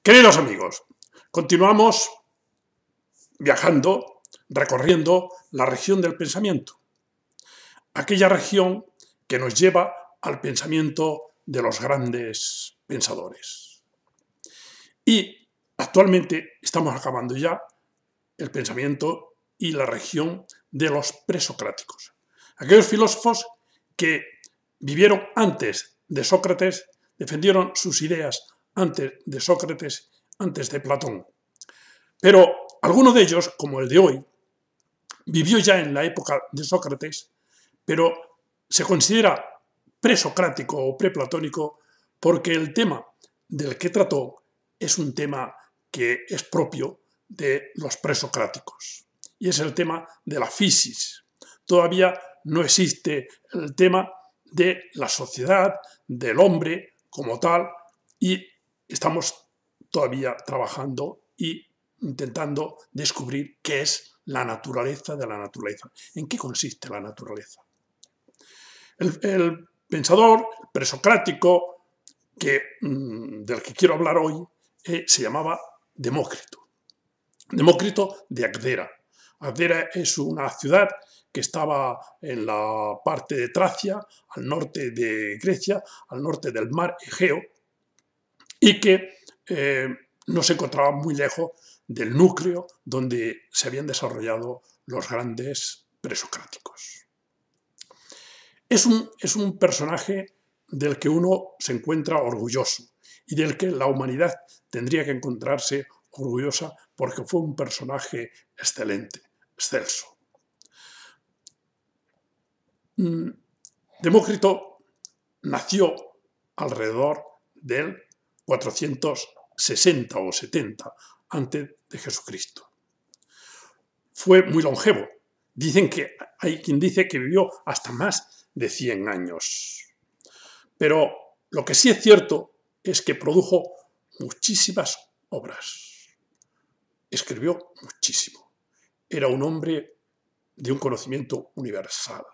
Queridos amigos, continuamos viajando, recorriendo la región del pensamiento, aquella región que nos lleva al pensamiento de los grandes pensadores. Y actualmente estamos acabando ya el pensamiento y la región de los presocráticos, aquellos filósofos que vivieron antes de Sócrates, defendieron sus ideas antes de Sócrates, antes de Platón. Pero alguno de ellos, como el de hoy, vivió ya en la época de Sócrates, pero se considera presocrático o preplatónico porque el tema del que trató es un tema que es propio de los presocráticos, y es el tema de la physis. Todavía no existe el tema de la sociedad, del hombre como tal, y estamos todavía trabajando y intentando descubrir qué es la naturaleza de la naturaleza. ¿En qué consiste la naturaleza? El pensador presocrático del que quiero hablar hoy se llamaba Demócrito. Demócrito de Agdera. Agdera es una ciudad que estaba en la parte de Tracia, al norte de Grecia, al norte del mar Egeo, y que no se encontraba muy lejos del núcleo donde se habían desarrollado los grandes presocráticos. Es un personaje del que uno se encuentra orgulloso y del que la humanidad tendría que encontrarse orgullosa porque fue un personaje excelente, excelso. Demócrito nació alrededor del 460 o 70 antes de Jesucristo. Fue muy longevo. Hay quien dice que vivió hasta más de 100 años. Pero lo que sí es cierto es que produjo muchísimas obras. Escribió muchísimo. Era un hombre de un conocimiento universal.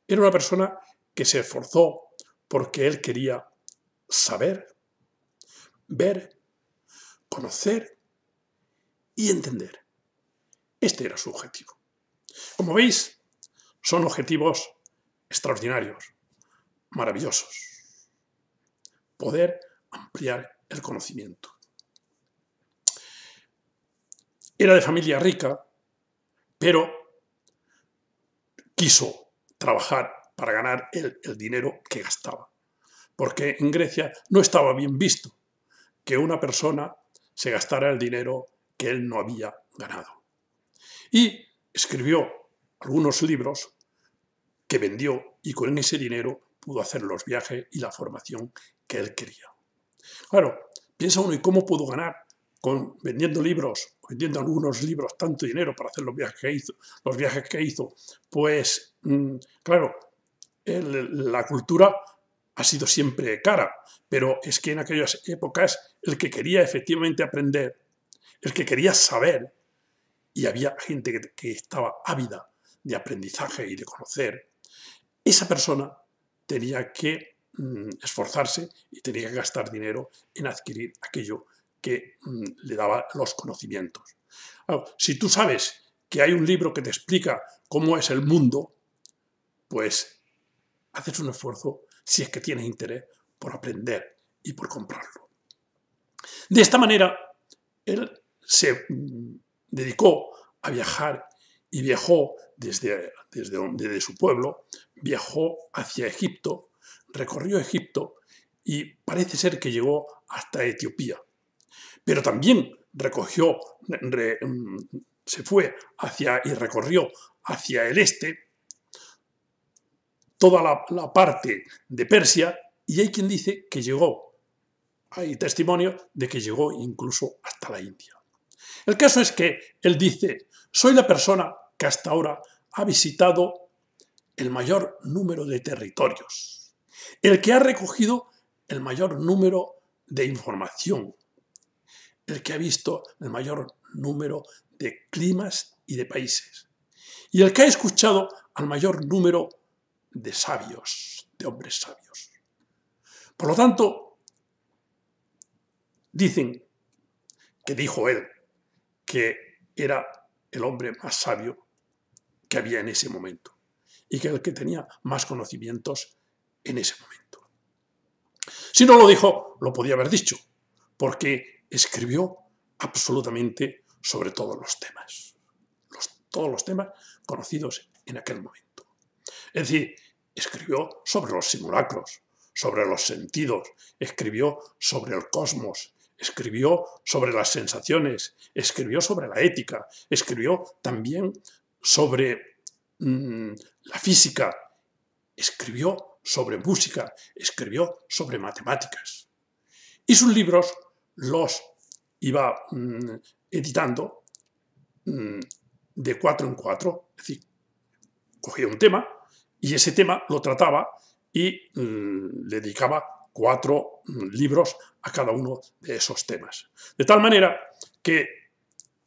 Era una persona que se esforzó porque él quería saber, ver, conocer y entender. Este era su objetivo. Como veis, son objetivos extraordinarios, maravillosos. Poder ampliar el conocimiento. Era de familia rica, pero quiso trabajar para ganar el dinero que gastaba. Porque en Grecia no estaba bien visto que una persona se gastara el dinero que él no había ganado. Y escribió algunos libros que vendió y con ese dinero pudo hacer los viajes y la formación que él quería. Claro, piensa uno, ¿y cómo pudo ganar vendiendo libros, vendiendo algunos libros, tanto dinero para hacer los viajes que hizo? Pues, claro, la cultura ha sido siempre cara, pero es que en aquellas épocas el que quería efectivamente aprender, el que quería saber, y había gente que estaba ávida de aprendizaje y de conocer, esa persona tenía que esforzarse y tenía que gastar dinero en adquirir aquello que le daba los conocimientos. Claro, si tú sabes que hay un libro que te explica cómo es el mundo, pues haces un esfuerzo si es que tienes interés por aprender y por comprarlo. De esta manera, él se dedicó a viajar y viajó desde su pueblo, viajó hacia Egipto, recorrió Egipto y parece ser que llegó hasta Etiopía. Pero también se fue y recorrió hacia el este toda la parte de Persia, y hay quien dice que hay testimonio de que llegó incluso hasta la India. El caso es que él dice: soy la persona que hasta ahora ha visitado el mayor número de territorios, el que ha recogido el mayor número de información, el que ha visto el mayor número de climas y de países, y el que ha escuchado al mayor número de sabios, de hombres sabios. Por lo tanto, Dicen que dijo él que era el hombre más sabio que había en ese momento y que el que tenía más conocimientos en ese momento. Si no lo dijo, lo podía haber dicho, porque escribió absolutamente sobre todos los temas, todos los temas conocidos en aquel momento. Es decir, escribió sobre los simulacros, sobre los sentidos, escribió sobre el cosmos, escribió sobre las sensaciones, escribió sobre la ética, escribió también sobre la física, escribió sobre música, escribió sobre matemáticas. Y sus libros los iba editando de 4 en 4, es decir, cogía un tema y ese tema lo trataba y le dedicaba 4 libros a cada uno de esos temas. De tal manera que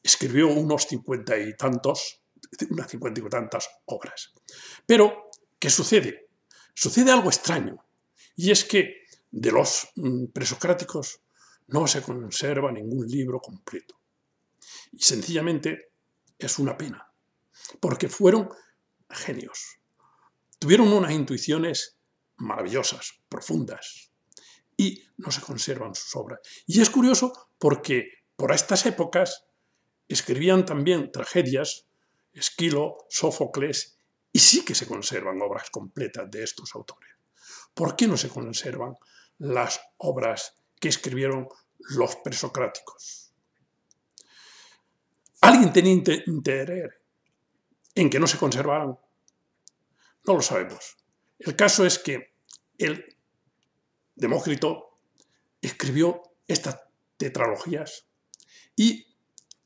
escribió unas 50 y tantas obras. Pero, ¿qué sucede? Sucede algo extraño, y es que de los presocráticos no se conserva ningún libro completo. Y sencillamente es una pena, porque fueron genios. Tuvieron unas intuiciones maravillosas, profundas, y no se conservan sus obras. Y es curioso porque por estas épocas escribían también tragedias, Esquilo, Sófocles, y sí que se conservan obras completas de estos autores. ¿Por qué no se conservan las obras que escribieron los presocráticos? ¿Alguien tenía interés en que no se conservaran? No lo sabemos. El caso es que el Demócrito escribió estas tetralogías y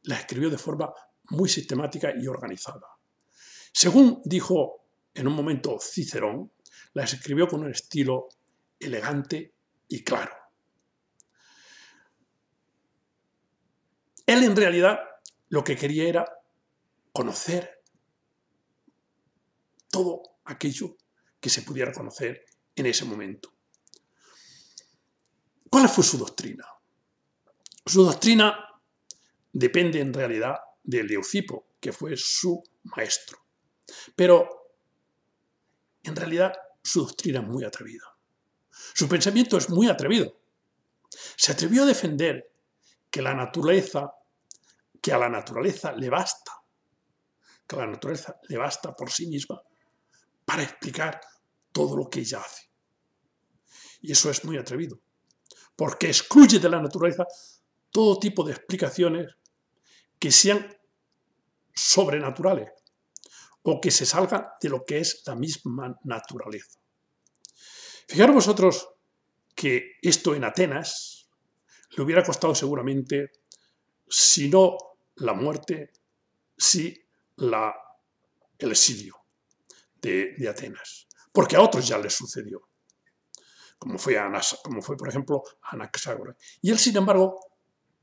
las escribió de forma muy sistemática y organizada. Según dijo en un momento Cicerón, las escribió con un estilo elegante y claro. Él en realidad lo que quería era conocer todo aquello que se pudiera conocer en ese momento. ¿Cuál fue su doctrina? Su doctrina depende en realidad de Leucipo, que fue su maestro. Pero en realidad su doctrina es muy atrevida. Su pensamiento es muy atrevido. Se atrevió a defender que a la naturaleza le basta, que a la naturaleza le basta por sí misma para explicar todo lo que ella hace. Y eso es muy atrevido, porque excluye de la naturaleza todo tipo de explicaciones que sean sobrenaturales o que se salgan de lo que es la misma naturaleza. Fijaros vosotros que esto en Atenas le hubiera costado seguramente, si no la muerte, sí el exilio de Atenas, porque a otros ya les sucedió, como fue por ejemplo Anaxágoras. Y él, sin embargo,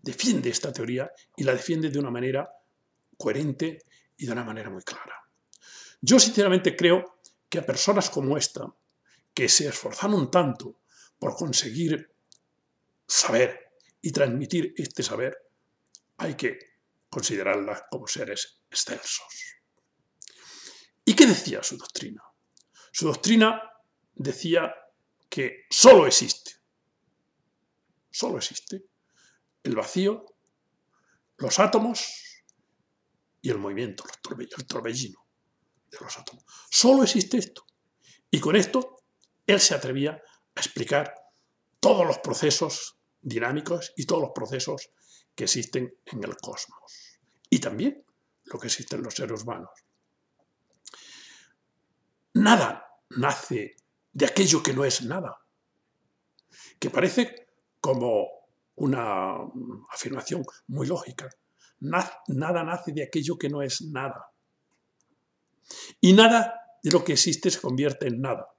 defiende esta teoría y la defiende de una manera coherente y de una manera muy clara. Yo sinceramente creo que a personas como esta, que se esforzaron tanto por conseguir saber y transmitir este saber, hay que considerarlas como seres excelsos. ¿Y qué decía su doctrina? Su doctrina decía que solo existe el vacío, los átomos y el movimiento, el torbellino de los átomos. Solo existe esto. Y con esto él se atrevía a explicar todos los procesos dinámicos y todos los procesos que existen en el cosmos. Y también lo que existe en los seres humanos. Nada nace de aquello que no es nada, que parece como una afirmación muy lógica. Nada nace de aquello que no es nada. Y nada de lo que existe se convierte en nada.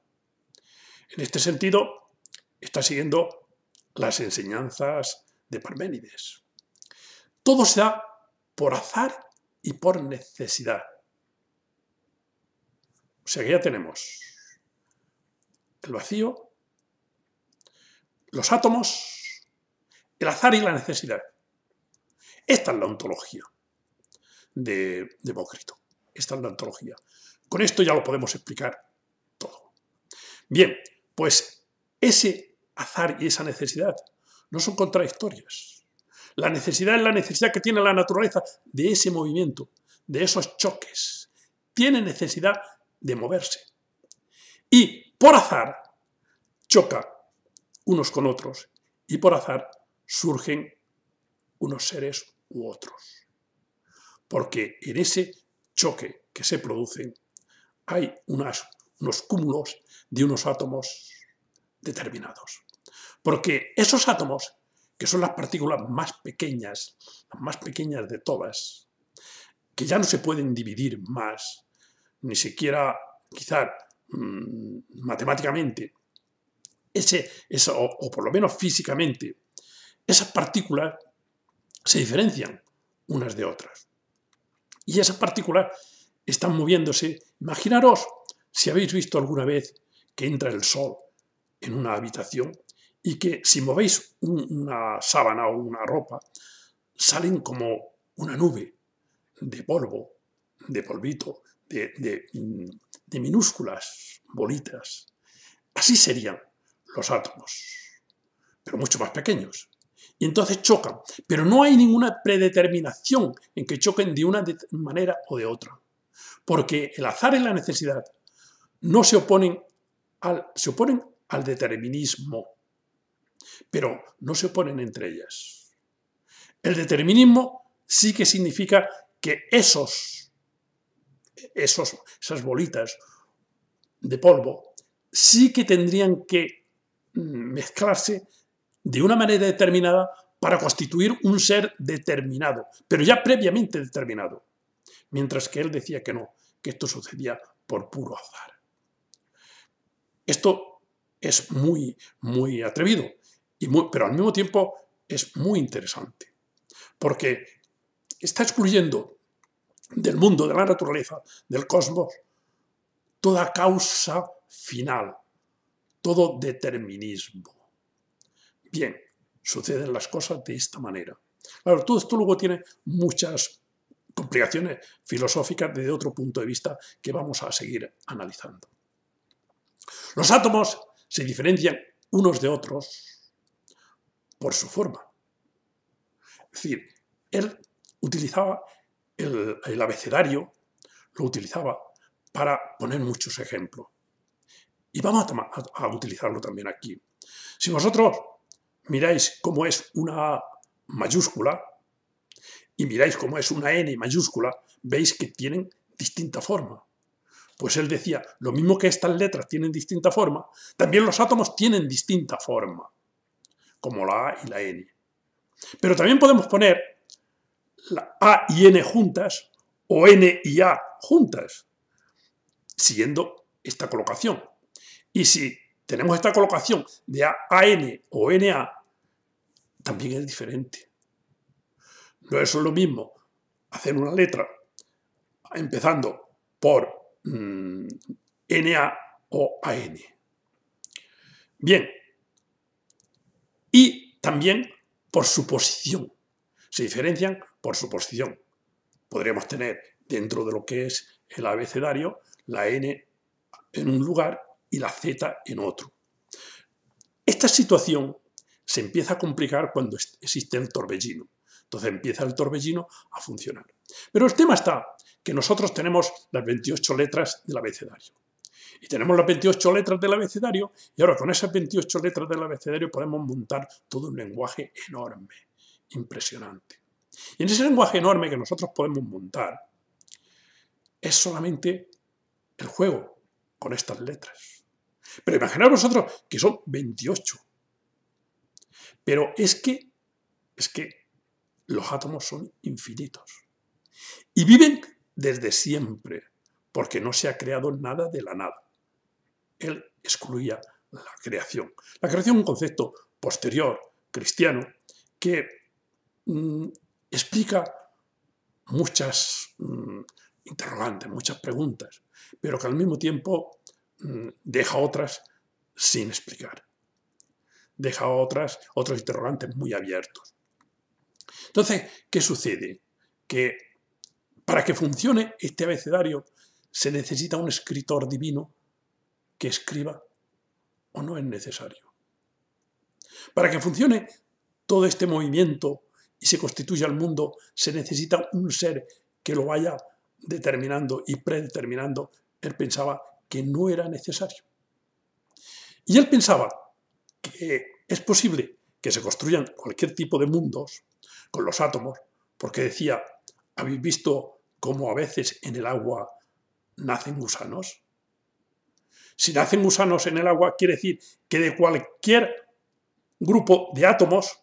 En este sentido, está siguiendo las enseñanzas de Parménides. Todo se da por azar y por necesidad. O sea que ya tenemos el vacío, los átomos, el azar y la necesidad. Esta es la ontología de Demócrito. Esta es la ontología. Con esto ya lo podemos explicar todo. Bien, pues ese azar y esa necesidad no son contradictorias. La necesidad es la necesidad que tiene la naturaleza de ese movimiento, de esos choques. Tiene necesidad de moverse. Y por azar choca unos con otros y por azar surgen unos seres u otros. Porque en ese choque que se producen hay unos cúmulos de unos átomos determinados. Porque esos átomos, que son las partículas más pequeñas de todas, que ya no se pueden dividir más, ni siquiera quizá matemáticamente, o por lo menos físicamente, esas partículas se diferencian unas de otras. Y esas partículas están moviéndose. Imaginaros si habéis visto alguna vez que entra el sol en una habitación y que si movéis una sábana o una ropa, salen como una nube de polvo, de polvito, de minúsculas bolitas. Así serían los átomos, pero mucho más pequeños. Y entonces chocan, pero no hay ninguna predeterminación en que choquen de una manera o de otra, porque el azar y la necesidad no se oponen al determinismo, pero no se oponen entre ellas. El determinismo sí que significa que esas bolitas de polvo sí que tendrían que mezclarse de una manera determinada para constituir un ser determinado, pero ya previamente determinado. Mientras que él decía que no, que esto sucedía por puro azar. Esto es muy, muy atrevido, pero al mismo tiempo es muy interesante, porque está excluyendo del mundo, de la naturaleza, del cosmos, toda causa final, todo determinismo. Bien, suceden las cosas de esta manera. Claro, todo esto luego tiene muchas complicaciones filosóficas desde otro punto de vista que vamos a seguir analizando. Los átomos se diferencian unos de otros por su forma. Es decir, él utilizaba el abecedario, lo utilizaba para poner muchos ejemplos. Y vamos a utilizarlo también aquí. Si vosotros miráis cómo es una mayúscula y miráis cómo es una N mayúscula, veis que tienen distinta forma. Pues él decía, lo mismo que estas letras tienen distinta forma, también los átomos tienen distinta forma, como la A y la N. Pero también podemos poner la A y N juntas o N y A juntas, siguiendo esta colocación. Y si tenemos esta colocación de AN o NA, también es diferente. No es lo mismo hacer una letra empezando por NA o AN. Bien, y también por su posición. Se diferencian por su posición. Podríamos tener dentro de lo que es el abecedario la N en un lugar y la Z en otro. Esta situación se empieza a complicar cuando existe el torbellino. Entonces empieza el torbellino a funcionar. Pero el tema está que nosotros tenemos las 28 letras del abecedario. Y tenemos las 28 letras del abecedario y ahora con esas 28 letras del abecedario podemos montar todo un lenguaje enorme, impresionante. Y en ese lenguaje enorme que nosotros podemos montar es solamente el juego con estas letras. Pero imaginad vosotros que son 28. Pero es que los átomos son infinitos. Y viven desde siempre, porque no se ha creado nada de la nada. Él excluía la creación. La creación es un concepto posterior, cristiano, que explica muchas interrogantes, muchas preguntas, pero que al mismo tiempo deja otras sin explicar. deja otros interrogantes muy abiertos. Entonces, ¿qué sucede? Que para que funcione este abecedario se necesita un escritor divino que escriba, o no es necesario. Para que funcione todo este movimiento y se constituya el mundo, se necesita un ser que lo vaya determinando y predeterminando. Él pensaba que no era necesario. Y él pensaba que es posible que se construyan cualquier tipo de mundos con los átomos, porque decía, ¿habéis visto cómo a veces en el agua nacen gusanos? Si nacen gusanos en el agua, quiere decir que de cualquier grupo de átomos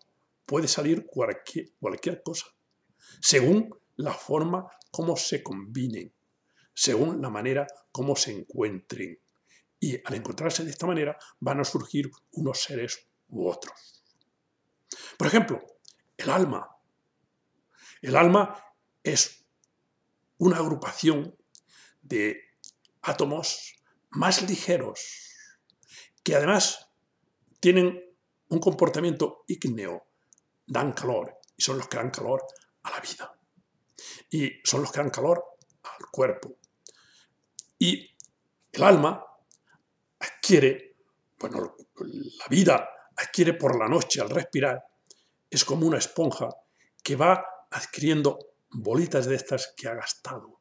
puede salir cualquier cosa, según la forma como se combinen, según la manera como se encuentren. Y al encontrarse de esta manera van a surgir unos seres u otros. Por ejemplo, el alma. El alma es una agrupación de átomos más ligeros que además tienen un comportamiento ígneo, dan calor y son los que dan calor a la vida y son los que dan calor al cuerpo. Y el alma adquiere, bueno, la vida adquiere por la noche al respirar, es como una esponja que va adquiriendo bolitas de estas que ha gastado,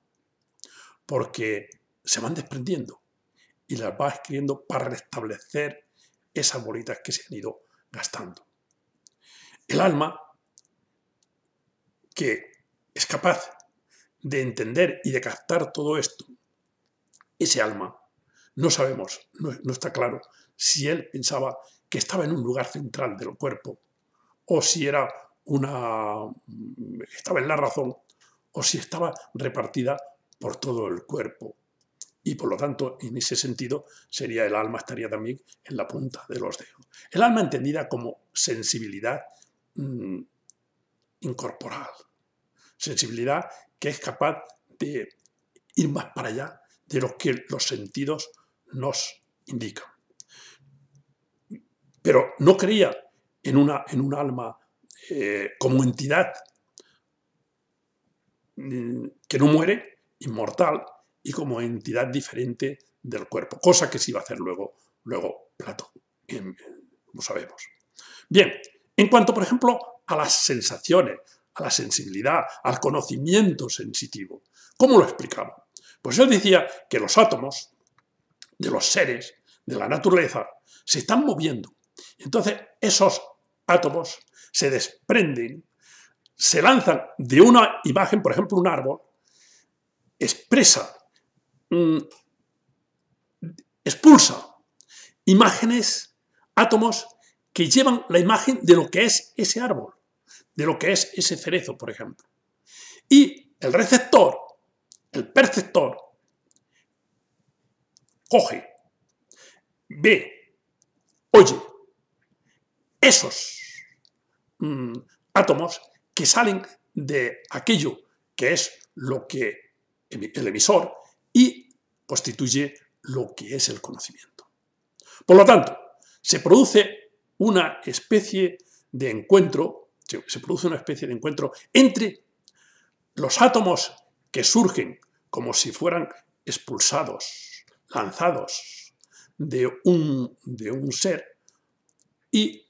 porque se van desprendiendo y las va adquiriendo para restablecer esas bolitas que se han ido gastando. El alma, que es capaz de entender y de captar todo esto, ese alma, no sabemos, no está claro si él pensaba que estaba en un lugar central del cuerpo, o si estaba en la razón, o si estaba repartida por todo el cuerpo. Y por lo tanto, en ese sentido, el alma estaría también en la punta de los dedos. El alma entendida como sensibilidad incorporal, sensibilidad que es capaz de ir más para allá de lo que los sentidos nos indican. Pero no creía en un alma como entidad que no muere, inmortal, y como entidad diferente del cuerpo, cosa que sí va a hacer luego Platón, como sabemos. Bien, en cuanto, por ejemplo, a las sensaciones, a la sensibilidad, al conocimiento sensitivo, ¿cómo lo explicaba? Pues él decía que los átomos de los seres, de la naturaleza, se están moviendo. Entonces, esos átomos se desprenden, se lanzan de una imagen, por ejemplo, un árbol, expulsa imágenes, átomos que llevan la imagen de lo que es ese árbol, de lo que es ese cerezo, por ejemplo. Y el receptor, el perceptor, coge, ve, oye esos átomos que salen de aquello que es lo que el emisor y constituye lo que es el conocimiento. Por lo tanto, se produce una especie de encuentro, entre los átomos que surgen como si fueran expulsados, lanzados de un ser y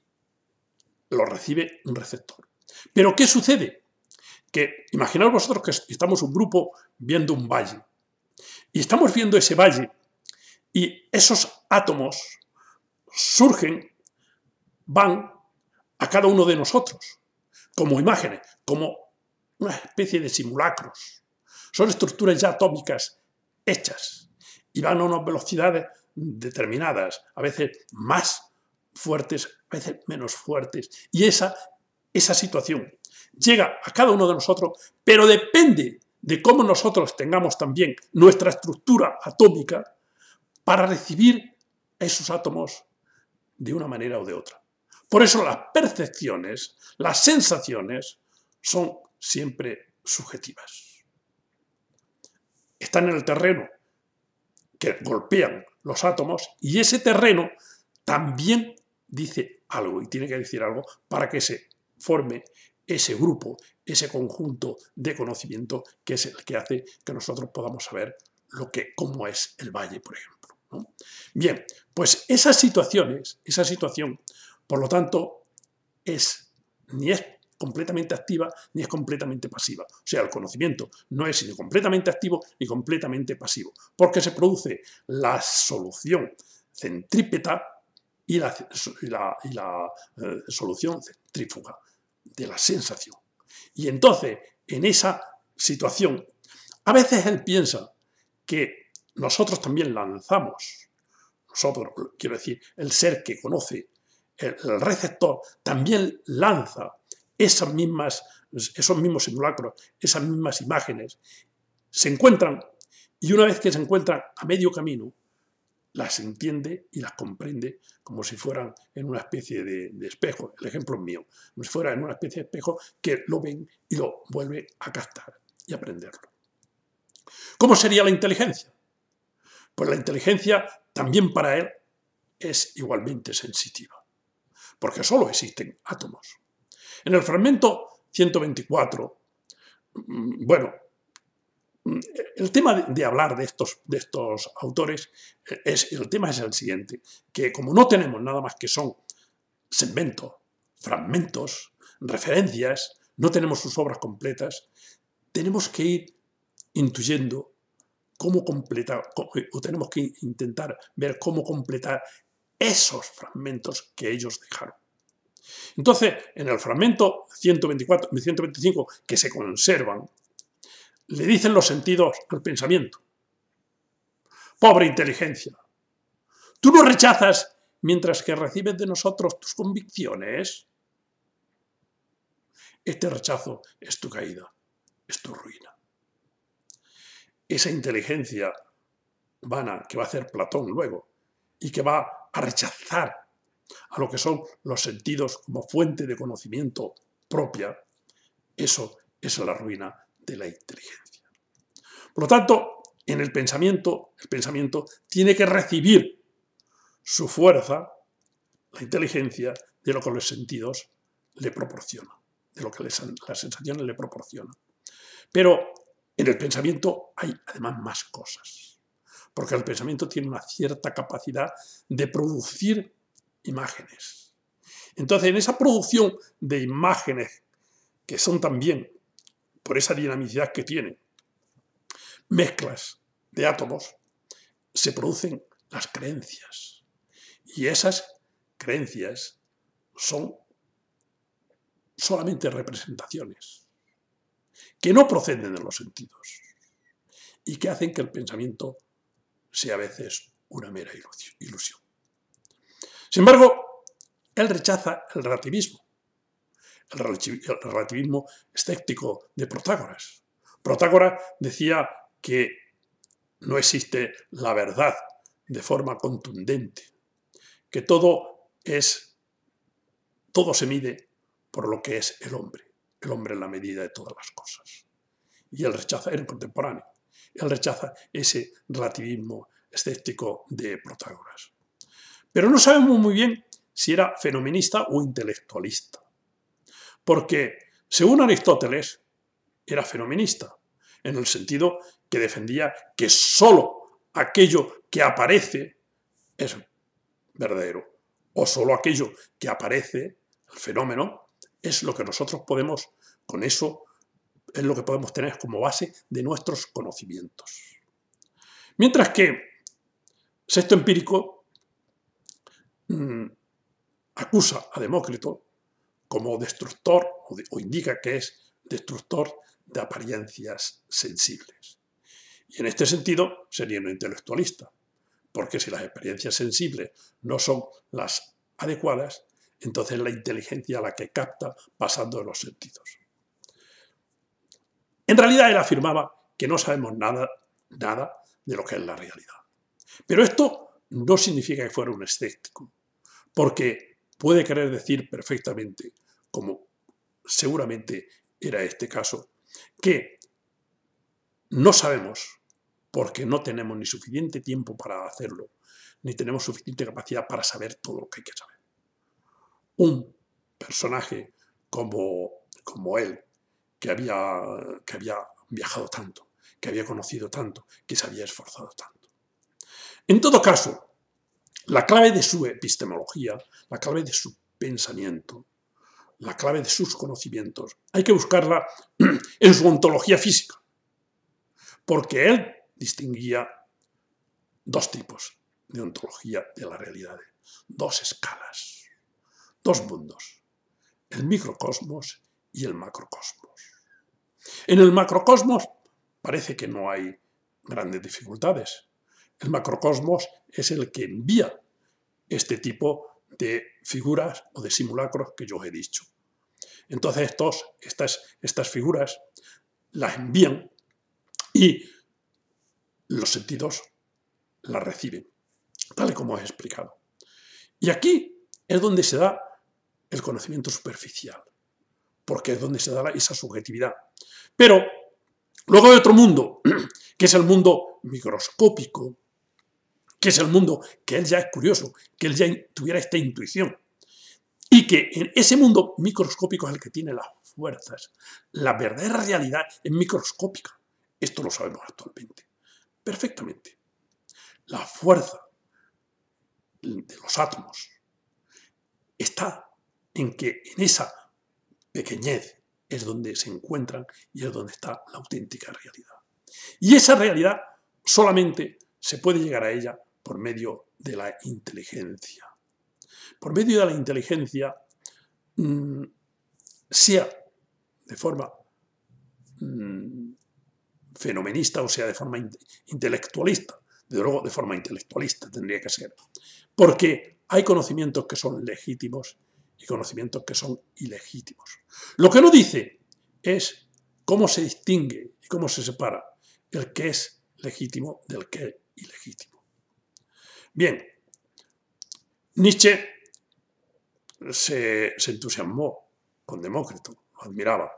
lo recibe un receptor. ¿Pero qué sucede? Que imaginaos vosotros que estamos un grupo viendo un valle y estamos viendo ese valle y esos átomos surgen, van a cada uno de nosotros como imágenes, como una especie de simulacros. Son estructuras ya atómicas hechas y van a unas velocidades determinadas, a veces más fuertes, a veces menos fuertes. Y esa situación llega a cada uno de nosotros, pero depende de cómo nosotros tengamos también nuestra estructura atómica para recibir esos átomos de una manera o de otra. Por eso las percepciones, las sensaciones, son siempre subjetivas. Están en el terreno que golpean los átomos y ese terreno también, dice algo y tiene que decir algo para que se forme ese grupo, ese conjunto de conocimiento que es el que hace que nosotros podamos saber cómo es el valle, por ejemplo, ¿no? Bien, pues esa situación, por lo tanto, ni es completamente activa ni es completamente pasiva. O sea, el conocimiento no es ni completamente activo ni completamente pasivo, porque se produce la solución centrípeta y la solución centrífuga de la sensación. Y entonces, en esa situación, a veces él piensa que nosotros también lanzamos, nosotros, quiero decir, el ser que conoce, el receptor, también lanza esos mismos simulacros, esas mismas imágenes, se encuentran y una vez que se encuentran a medio camino, las entiende y las comprende como si fueran en una especie de espejo. El ejemplo es mío, como si fuera en una especie de espejo que lo ven y lo vuelve a captar y aprenderlo. ¿Cómo sería la inteligencia? Pues la inteligencia también para él es igualmente sensitiva, porque solo existen átomos. En el fragmento 124, bueno, el tema de hablar de estos autores, el tema es el siguiente, que como no tenemos nada más que son segmentos, fragmentos, referencias, no tenemos sus obras completas, tenemos que ir intuyendo cómo completar, o tenemos que intentar ver cómo completar esos fragmentos que ellos dejaron. Entonces, en el fragmento 124 y 125 que se conservan, le dicen los sentidos al pensamiento. Pobre inteligencia, tú nos rechazas mientras que recibes de nosotros tus convicciones. Este rechazo es tu caída, es tu ruina. Esa inteligencia vana que va a hacer Platón luego y que va a rechazar a lo que son los sentidos como fuente de conocimiento propia, eso es la ruina de la inteligencia. Por lo tanto, en el pensamiento tiene que recibir su fuerza, la inteligencia, de lo que los sentidos le proporcionan, de lo que las sensaciones le proporcionan. Pero en el pensamiento hay además más cosas, porque el pensamiento tiene una cierta capacidad de producir imágenes. Entonces, en esa producción de imágenes, que son también, por esa dinamicidad que tienen, mezclas de átomos, se producen las creencias. Y esas creencias son solamente representaciones que no proceden de los sentidos y que hacen que el pensamiento sea a veces una mera ilusión. Sin embargo, él rechaza el relativismo escéptico de Protágoras. Protágoras decía que no existe la verdad de forma contundente, que todo se mide por lo que es el hombre en la medida de todas las cosas. Y él rechaza, era contemporáneo, él rechaza ese relativismo escéptico de Protágoras. Pero no sabemos muy bien si era fenomenista o intelectualista, porque según Aristóteles era fenomenista, en el sentido que defendía que sólo aquello que aparece es verdadero, o sólo aquello que aparece, el fenómeno, es lo que nosotros podemos, con eso, es lo que podemos tener como base de nuestros conocimientos. Mientras que Sexto Empírico acusa a Demócrito como destructor, o indica que es destructor de apariencias sensibles. Y en este sentido sería un intelectualista, porque si las experiencias sensibles no son las adecuadas, entonces la inteligencia la que capta pasando de los sentidos. En realidad él afirmaba que no sabemos nada de lo que es la realidad. Pero esto no significa que fuera un escéptico, porque puede querer decir perfectamente, como seguramente era este caso, que no sabemos porque no tenemos ni suficiente tiempo para hacerlo, ni tenemos suficiente capacidad para saber todo lo que hay que saber. un personaje como él, que había viajado tanto, que había conocido tanto, que se había esforzado tanto. En todo caso, la clave de su epistemología, la clave de su pensamiento, la clave de sus conocimientos, hay que buscarla en su ontología física, porque él distinguía dos tipos de ontología de la realidad, dos escalas, dos mundos, el microcosmos y el macrocosmos. En el macrocosmos parece que no hay grandes dificultades. El macrocosmos es el que envía este tipo de figuras o de simulacros que yo os he dicho. Entonces estas figuras las envían y los sentidos las reciben, tal y como os he explicado. Y aquí es donde se da el conocimiento superficial, porque es donde se da esa subjetividad. Pero luego hay otro mundo, que es el mundo microscópico, que es el mundo que él ya es curioso, que él ya tuviera esta intuición, y que en ese mundo microscópico es el que tiene las fuerzas. La verdadera realidad es microscópica. Esto lo sabemos actualmente perfectamente. La fuerza de los átomos está en que en esa pequeñez es donde se encuentran y es donde está la auténtica realidad. Y esa realidad solamente se puede llegar a ella por medio de la inteligencia. Por medio de la inteligencia, sea de forma fenomenista o sea de forma intelectualista, desde luego de forma intelectualista tendría que ser, porque hay conocimientos que son legítimos y conocimientos que son ilegítimos. Lo que no dice es cómo se distingue y cómo se separa el que es legítimo del que es ilegítimo. Bien, Nietzsche se entusiasmó con Demócrito, lo admiraba,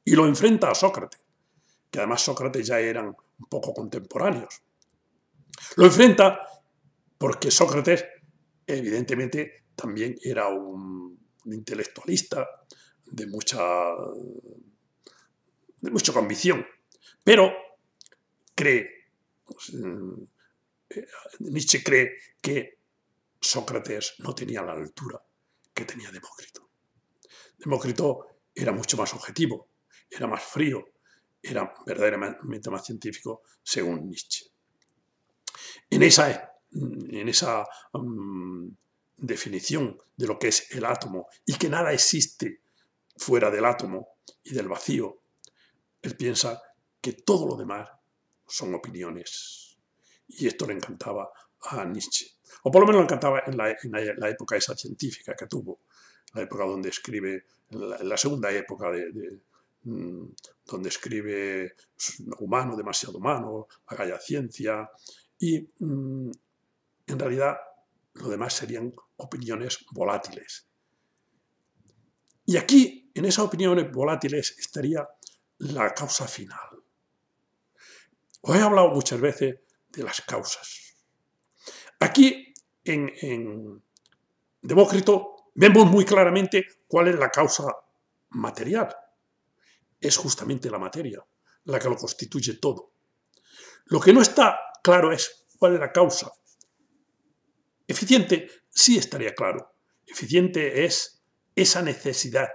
y lo enfrenta a Sócrates, que además Sócrates ya eran un poco contemporáneos. Lo enfrenta porque Sócrates, evidentemente, también era un intelectualista de mucha convicción, pero Nietzsche cree que Sócrates no tenía la altura que tenía Demócrito. Demócrito era mucho más objetivo, era más frío, era verdaderamente más científico, según Nietzsche. En esa definición de lo que es el átomo y que nada existe fuera del átomo y del vacío, él piensa que todo lo demás son opiniones. Y esto le encantaba a Nietzsche. O por lo menos le encantaba en la época esa científica que tuvo, la época donde escribe, la segunda época donde escribe Humano, demasiado humano, La Gaia Ciencia, y en realidad lo demás serían opiniones volátiles. Y aquí, en esas opiniones volátiles, estaría la causa final. Os he hablado muchas veces de las causas. Aquí, en Demócrito, vemos muy claramente cuál es la causa material. Es justamente la materia la que lo constituye todo. Lo que no está claro es cuál es la causa. Eficiente sí estaría claro. Eficiente es esa necesidad,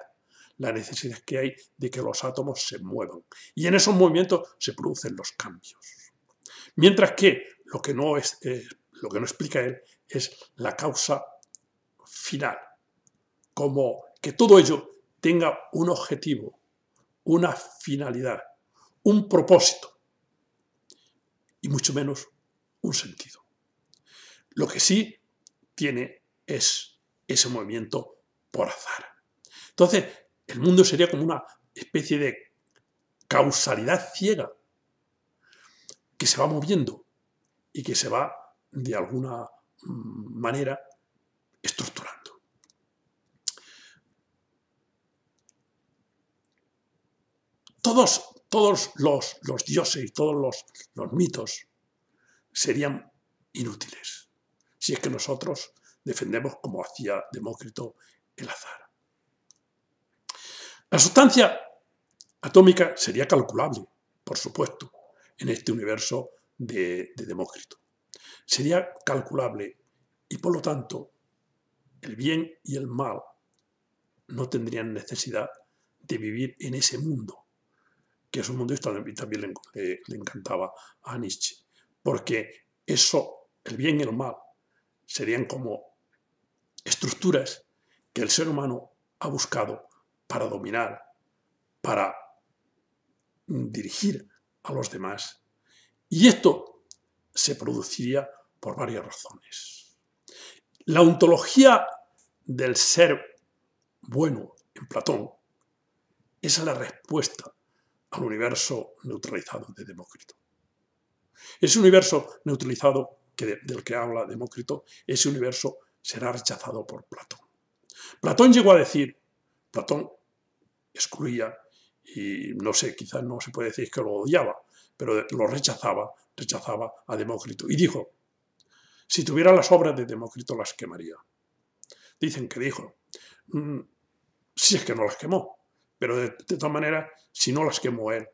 la necesidad que hay de que los átomos se muevan. Y en esos movimientos se producen los cambios. Mientras que lo que no explica él es la causa final, como que todo ello tenga un objetivo, una finalidad, un propósito y mucho menos un sentido. Lo que sí tiene es ese movimiento por azar. Entonces, el mundo sería como una especie de causalidad ciega que se va moviendo y que se va, de alguna manera, estructurando. Todos los dioses y todos los mitos serían inútiles si es que nosotros defendemos, como hacía Demócrito, el azar. La sustancia atómica sería calculable, por supuesto, en este universo de Demócrito. Sería calculable y, por lo tanto, el bien y el mal no tendrían necesidad de vivir en ese mundo, que es un mundo que también le encantaba a Nietzsche, porque eso, el bien y el mal, serían como estructuras que el ser humano ha buscado para dominar, para dirigir a los demás. Y esto se produciría por varias razones. La ontología del ser bueno en Platón es la respuesta al universo neutralizado de Demócrito. Ese universo neutralizado del que habla Demócrito, ese universo será rechazado por Platón. Platón llegó a decir, Platón excluía, y no sé, quizás no se puede decir que lo odiaba, pero lo rechazaba a Demócrito. Y dijo, si tuviera las obras de Demócrito las quemaría. Dicen que dijo, si es que no las quemó, pero de todas maneras, si no las quemó él,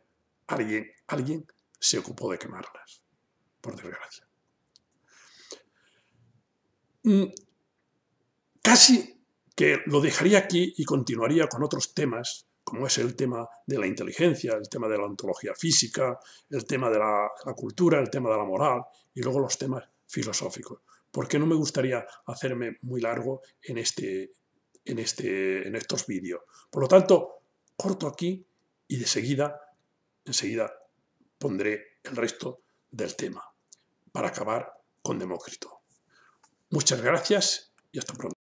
alguien se ocupó de quemarlas, por desgracia. Casi que lo dejaría aquí y continuaría con otros temas, como es el tema de la inteligencia, el tema de la ontología física, el tema de la cultura, el tema de la moral y luego los temas filosóficos, porque no me gustaría hacerme muy largo en estos vídeos. Por lo tanto, corto aquí y enseguida pondré el resto del tema para acabar con Demócrito. Muchas gracias y hasta pronto.